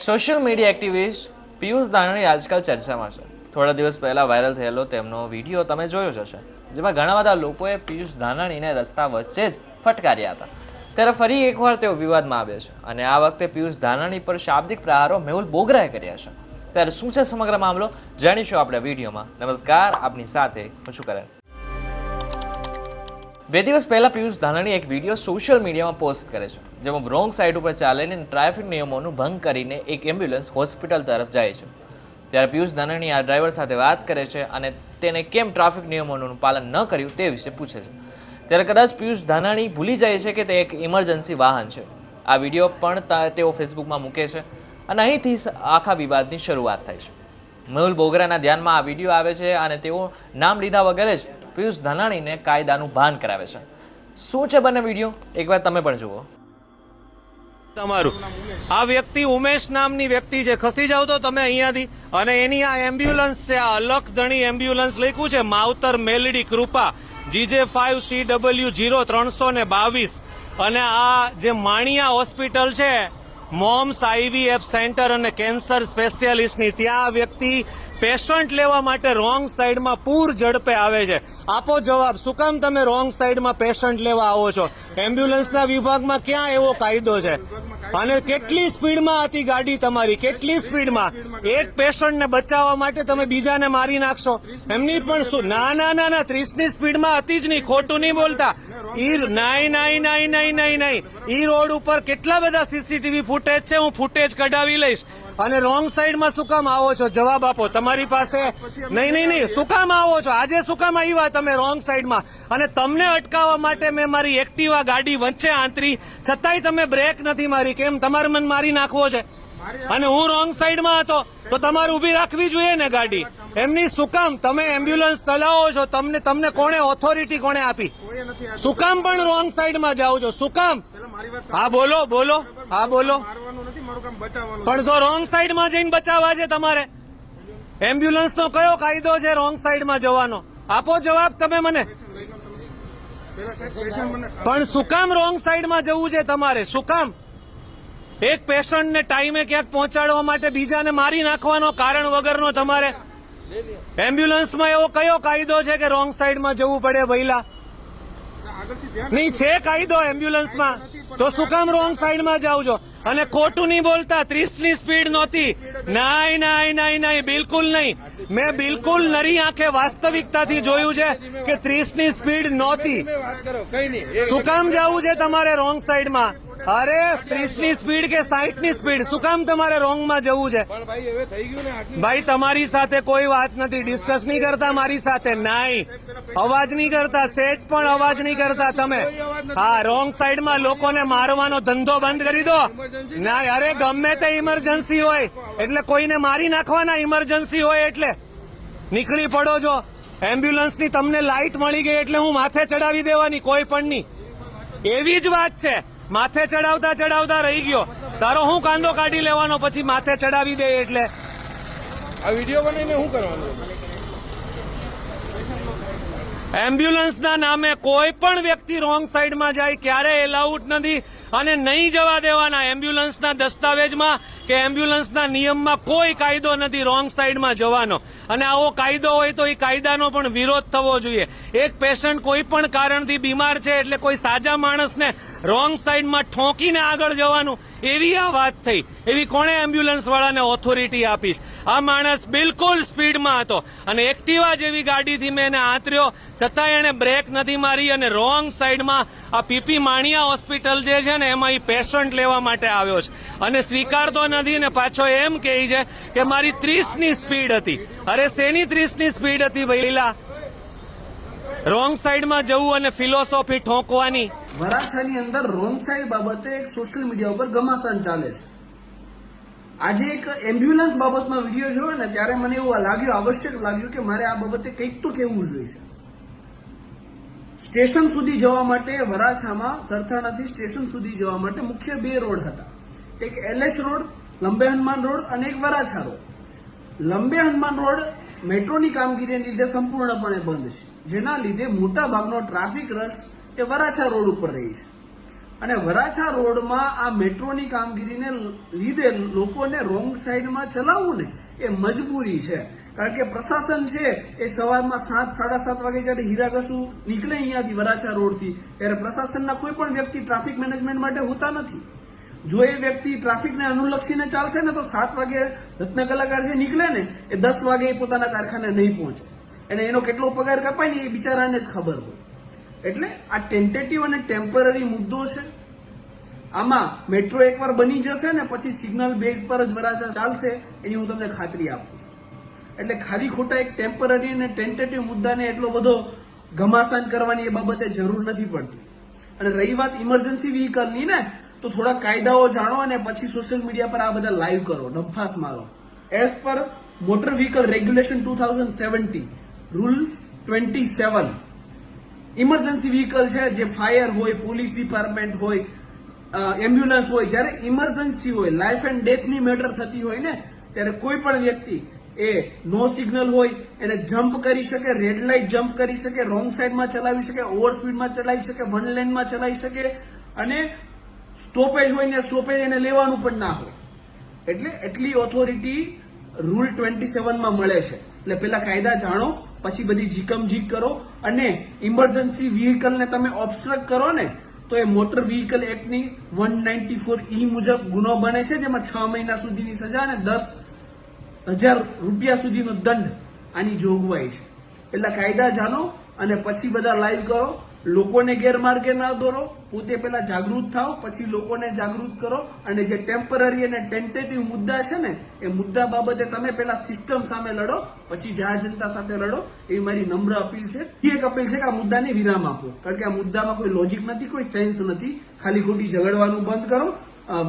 Social media activist Piyush Dhanani આજકાલ ચર્ચામાં છે. થોડા દિવસ પહેલા વાયરલ થયેલો તેમનો વિડીયો તમે જોયો જ હશે, જેમાં ઘણા બધા લોકોએ પિયુષ ધાનાણીને રસ્તા વચ્ચે જ ફટકાર્યા હતા. ત્યારે ફરી એકવાર તેઓ વિવાદમાં આવ્યા છે અને આ વખતે પિયુષ ધાનાણી પર શાબ્દિક પ્રહારો મેહુલ બોગરાએ કર્યા છે. ત્યારે શું છે સમગ્ર મામલો જાણીશું આપણે વિડીયોમાં. નમસ્કાર, આપની સાથે હું છું કરણ. 2 દિવસ પહેલા પિયુષ ધાનાણી એક વિડીયો સોશિયલ મીડિયામાં પોસ્ટ કરે છે, જેમાં રોંગ સાઈડ ઉપર ચાલીને ટ્રાફિક નિયમોનું ભંગ કરીને એક એમ્બ્યુલન્સ હોસ્પિટલ તરફ જાય છે. ત્યારે પિયુષ ધાનાણી આ ડ્રાઈવર સાથે વાત કરે છે અને તેને કેમ ટ્રાફિક નિયમોનું પાલન ન કર્યું તે વિશે પૂછે છે. ત્યારે કદાચ પિયુષ ધાનાણી ભૂલી જાય છે કે તે એક ઇમરજન્સી વાહન છે. આ વિડીયો પણ તેઓ ફેસબુકમાં મૂકે છે અને અહીંથી આખા વિવાદની શરૂઆત થાય છે. મેહુલ બોગરાના ધ્યાનમાં આ વિડીયો આવે છે અને તેઓ નામ લીધા વગર જ પિયુષ ધાનાણીને કાયદાનું ભાન કરાવે છે. શું છે બંને વિડીયો એકવાર તમે પણ જુઓ. તમારું આ વ્યક્તિ ઉમેશ નામની વ્યક્તિ છે, ખસી જાવ તો તમે અહીંયાથી. અને એની આ એમ્બ્યુલન્સ છે, આ અલખધણી એમ્બ્યુલન્સ લખ્યું છે માવતર મેલડી કૃપા GJ5CW0322 અને આ જે માણિયા હોસ્પિટલ છે મોમ્સ IVF સેન્ટર અને કેન્સર સ્પેશિયાલિસ્ટની, ત્યાં આ વ્યક્તિ પેશન્ટ લેવા માટે રોંગ સાઈડમાં પૂર ઝડપે આવે છે. આપો જવાબ, શું કામ તમે રોંગ સાઈડમાં પેશન્ટ લેવા આવો છો? એમ્બ્યુલન્સના વિભાગમાં ક્યાં એવો કાયદો છે? અને કેટલી સ્પીડમાં હતી ગાડી તમારી, કેટલી સ્પીડમાં? એક પેશન્ટને બચાવવા માટે તમે બીજાને મારી નાખશો? એમની પણ શું? ના 30ની સ્પીડમાં હતી જ નહીં, ખોટું નહીં બોલતા. નહીં. ઈ રોડ ઉપર કેટલા બધા CCTV ફૂટેજ છે, હું ફૂટેજ કઢાવી લઈશ. અને રોંગ સાઈડમાં શું કામ આવો છો? જવાબ આપો. તમારી પાસે નહીં. શું કામ આવો છો? આજે શું કામ આવ્યા તમે રોંગ સાઈડમાં? અને તમને અટકાવવા માટે મેં મારી એક્ટિવા ગાડી વચ્ચે આંતરી, છતાંય તમે બ્રેક નથી મારી. કેમ? તમારે મને મારી નાખવો છે? અને હું રોંગ સાઈડમાં હતો તો તમારે ઉભી રાખવી જોઈએ ને ગાડી. એમની શું કામ? તમે એમ્બ્યુલન્સ ચલાવો છો, તમને કોણે ઓથોરિટી કોણે આપી? શું કામ પણ રોંગ સાઈડમાં જાઓ છો? શું કામ? હા બોલો. પણ તો રોંગ સાઈડમાં જઈને બચાવવા છે તમારે. એમ્બ્યુલન્સનો કયો કાયદો છે રોંગ સાઈડમાં જવાનો? આપો જવાબ તમે મને. પણ શું કામ રોંગ સાઈડમાં જવું છે તમારે? શું કામ? એક પેશન્ટને ટાઈમે ક્યાંક પહોંચાડવા માટે બીજાને મારી નાખવાનો કારણ વગરનો તમારે? એમ્બ્યુલન્સમાં એવો કયો કાયદો છે કે રોંગ સાઈડમાં જવું પડે ભઈલા? નહીં છે કાયદો એમ્બ્યુલન્સમાં, તો શું કામ રોંગ સાઈડમાં જાવ છો? અને ખોટું નહીં બોલતા. 30ની સ્પીડ નહોતી. નહીં, બિલકુલ નહીં. મેં બિલકુલ નરી આંખે વાસ્તવિકતાથી જોયું છે કે 30ની સ્પીડ નહોતી. શું કામ જવું છે તમારે રોંગ સાઈડમાં? અરે 30ની સ્પીડ કે 60ની સ્પીડ, શું કામ તમારે રોંગમાં જવું છે? ભાઈ તમારી સાથે કોઈ વાત નથી, ડિસ્કસ નહીં કરતા મારી સાથે. નહીં, અવાજ નહીં કરતા, સેજ પણ અવાજ નહીં કરતા તમે. હા, રોંગ સાઈડમાં લોકોને મારવાનો ધંધો બંધ કરી દો. ના, અરે ગમે તે ઇમરજન્સી હોય એટલે કોઈને મારી નાખવાના, ઇમરજન્સી હોય એટલે નીકળી પડો છો. એમ્બ્યુલન્સની તમને લાઇટ મળી ગઈ એટલે હું માથે ચડાવી દેવાની? કોઈ પણ નહીં. એવી જ વાત છે. માથે ચડાવતા રહી ગયો. તારો હું કાંદો કાઢી લેવાનો પછી માથે ચડાવી દે એટલે? આ વિડીયો બનાવીને શું કરવાનું? એમ્બ્યુલન્સના નામે કોઈ પણ વ્યક્તિ રોંગ સાઈડમાં જાય ક્યારે એલાઉડ નથી અને નહીં જવા દેવાના. એમ્બ્યુલન્સના દસ્તાવેજમાં કે એમ્બ્યુલન્સના નિયમમાં કોઈ કાયદો નથી રોંગ સાઈડમાં જવાનો. અને આવો કાયદો હોય તો એ કાયદાનો પણ વિરોધ થવો જોઈએ. એક પેશન્ટ કોઈ પણ કારણથી બીમાર છે એટલે કોઈ સાજા માણસને રોંગ સાઈડમાં ઠોકીને આગળ જવાનું, એવી આ વાત થઈ. એવી કોણે એમ્બ્યુલન્સ વાળાને ઓથોરિટી આપીશ? આ માણસ બિલકુલ સ્પીડમાં હતો અને એક્ટિવા જેવી ગાડીથી મેં એને આંતર્યો, છતાં એને બ્રેક નથી મારી અને રોંગ સાઈડમાં આ PP માણિયા હોસ્પિટલ જે છે ને એમાં એ પેશન્ટ લેવા માટે આવ્યો છે અને સ્વીકારતો નથી ને પાછો એમ કહે છે કે મારી 30ની સ્પીડ હતી. અરે શેની 30ની સ્પીડ હતી ભઈલા? રોંગ સાઈડમાં જવું અને ફિલોસોફી ઠોકવાની. વરાછાની અંદર રોંગ સાઈડ બાબતે એક સોશિયલ મીડિયા ઉપર ઘમાસાન ચાલે છે. આજે એક એમ્બ્યુલન્સ બાબતમાં વિડીયો જોયો ને ત્યારે મને એવું આવશ્યક લાગ્યું કે મારે આ બાબતે કંઈક તો કહેવું જોઈએ. સ્ટેશન સુધી જવા માટે વરાછામાં સરથાણાથી સ્ટેશન સુધી જવા માટે મુખ્ય 2 રોડ હતા. એક LH રોડ, લંબે હનુમાન રોડ અને એક વરાછા રોડ. લંબે હનુમાન રોડ મેટ્રોની કામગીરીને લીધે સંપૂર્ણપણે બંધ છે, જેના લીધે મોટા ભાગનો ટ્રાફિક રશ એ વરાછા રોડ ઉપર રહી છે. અને વરાછા રોડમાં આ મેટ્રોની કામગીરીને લીધે લોકોને રોંગ સાઈડમાં ચલાવવું ને એ મજબૂરી છે. કારણ કે પ્રશાસન છે એ સવારમાં 7-7:30 વાગે જયારે હીરાઘસુ નીકળે અહીંયાથી વરાછા રોડથી, ત્યારે પ્રશાસનના કોઈ પણ વ્યક્તિ ટ્રાફિક મેનેજમેન્ટ માટે હોતા નથી. જો એ વ્યક્તિ ટ્રાફિકને અનુલક્ષીને ચાલશે ને તો 7 વાગે રત્ન કલાકાર જે નીકળે ને એ 10 વાગે પોતાના કારખાને નહીં પહોંચે, અને એનો કેટલો પગાર કપાય ને એ બિચારાને જ ખબર હોય. એટલે આ ટેન્ટેટિવ અને ટેમ્પરરી મુદ્દો છે. આમાં મેટ્રો એકવાર બની જશે ને પછી સિગ્નલ બેઝ પર જ વરાછા ચાલશે, એની હું તમને ખાતરી આપું છું. એટલે ખાલી ખોટા એક ટેમ્પરરી અને ટેન્ટેટિવ મુદ્દાને એટલો બધો ઘમાસાન કરવાની એ બાબતે જરૂર નથી પડતી. અને રહી વાત ઇમરજન્સી વ્હીકલની ને, તો થોડા કાયદાઓ જાણો અને પછી સોશિયલ મીડિયા પર આ બધા લાઈવ કરો, ડંફાસ મારો. As per motor vehicle regulation 2017 rule 27, emergency vehicle છે જે ફાયર હોય, પોલીસ ડિપાર્ટમેન્ટ હોય, એમ્બ્યુલન્સ હોય, જ્યારે ઇમરજન્સી હોય, લાઈફ એન્ડ ડેથની મેટર થતી હોય ને, ત્યારે કોઈ પણ વ્યક્તિ એ નો સિગ્નલ હોય એને જમ્પ કરી શકે, રેડ લાઇટ જમ્પ કરી શકે, રોંગ સાઈડમાં ચલાવી શકે, ઓવર સ્પીડમાં ચલાવી શકે, વન લેનમાં ચલાવી શકે, અને સ્ટોપેજ હોય ને સ્ટોપેજ એને લેવાનું પણ ના હોય. એટલે એટલી ઓથોરિટી રૂલ 27માં મળે છે. એટલે પેલા કાયદા જાણો, પછી બધી જીકમજીક કરો, અને ઇમરજન્સી વ્હીકલને તમે ઓબ્સ્ટ્રક્ટ કરો ને તો એ મોટર વ્હીકલ એક્ટની 194E મુજબ ગુનો બને છે, જેમાં 6 મહિના સુધીની સજા અને 10,000 રૂપિયા સુધીનો દંડ આની જોગવાઈ છે. એટલે કાયદા જાણો અને પછી બધા લાઈવ કરો, લોકોને ગેરમાર્ગે ના દોરો, પોતે પેલા જાગૃત થાઓ, પછી લોકોને જાગૃત કરો. અને જે ટેમ્પરરી અને ટેન્ટેટિવ મુદ્દા છે ને એ મુદ્દા બાબતે તમે પેલા સિસ્ટમ સામે લડો, પછી જાહેર જનતા સાથે લડો, એ મારી નમ્ર અપીલ છે. એક અપીલ છે કે આ મુદ્દાને વિરામ આપો, કારણ કે આ મુદ્દામાં કોઈ લોજિક નથી, કોઈ સેન્સ નથી. ખાલી ખોટી ઝઘડવાનું બંધ કરો.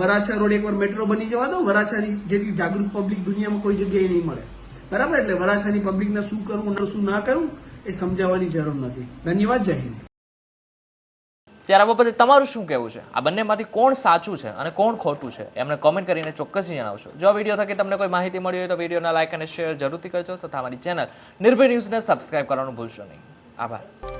વરાછા રોડ એકવાર મેટ્રો બની જવા દો. વરાછાની જેટલી જાગૃત પબ્લિક દુનિયામાં કોઈ જગ્યાએ નહીં મળે, બરાબર? એટલે વરાછાની પબ્લિકને શું કરવું અને શું ના કરવું એ સમજાવવાની જરૂર નથી. ધન્યવાદ. જય હિન્દ. ત્યારે આ બાબતે તમારું શું કહેવું છે? આ બંનેમાંથી કોણ સાચું છે અને કોણ ખોટું છે એમને કોમેન્ટ કરીને ચોક્કસથી જણાવશો. જો આ વિડીયો થકી તમને કોઈ માહિતી મળી હોય તો વિડીયોના લાઇક અને શેર જરૂરથી કરજો તથા અમારી ચેનલ નિર્ભય ન્યૂઝને સબસ્ક્રાઇબ કરવાનું ભૂલશો નહીં. આભાર.